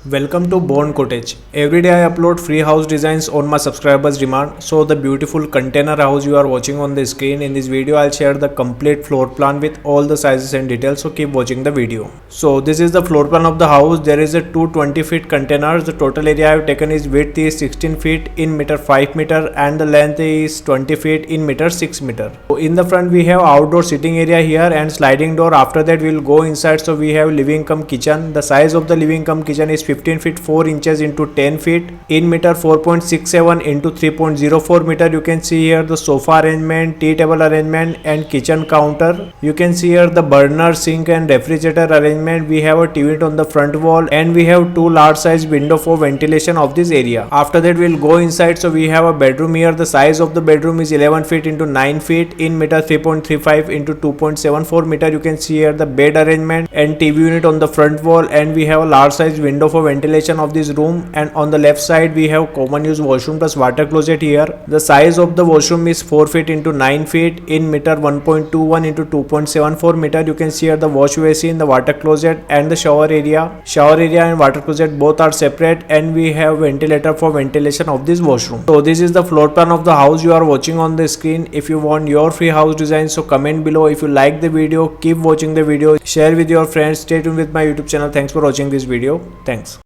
Welcome to Born Cottage. Every day I upload free house designs on my subscribers demand. So the beautiful container house you are watching on the screen, in this video I'll share the complete floor plan with all the sizes and details, so keep watching the video. So this is the floor plan of the house. There is a 220 feet containers. The total area I have taken is width is 16 feet, in meter 5 meter, and the length is 20 feet, in meter 6 meter. So in the front we have outdoor sitting area here and sliding door. After that we'll go inside. So we have living cum kitchen. The size of the living cum kitchen is 15 feet 4 inches into 10 feet, in meter 4.67 into 3.04 meter. You can see here the sofa arrangement, tea table arrangement, and kitchen counter. You can see here the burner, sink, and refrigerator arrangement. We have a TV unit on the front wall, and we have two large size window for ventilation of this area. After that we'll go inside. So we have a bedroom here. The size of the bedroom is 11 feet into 9 feet, in meter 3.35 into 2.74 meter. You can see here the bed arrangement and TV unit on the front wall, and we have a large size window for ventilation of this room. And on the left side we have common use washroom plus water closet here. The size of the washroom is 4 feet into 9 feet, in meter 1.21 into 2.74 meter. You can see here the wash basin, the water closet, and the shower area. Shower area and water closet both are separate, and we have ventilator for ventilation of this washroom. So this is the floor plan of the house you are watching on the screen. If you want your free house design, so comment below. If you like the video, keep watching the video, share with your friends. Stay tuned with my YouTube channel. Thanks for watching this video. Thanks.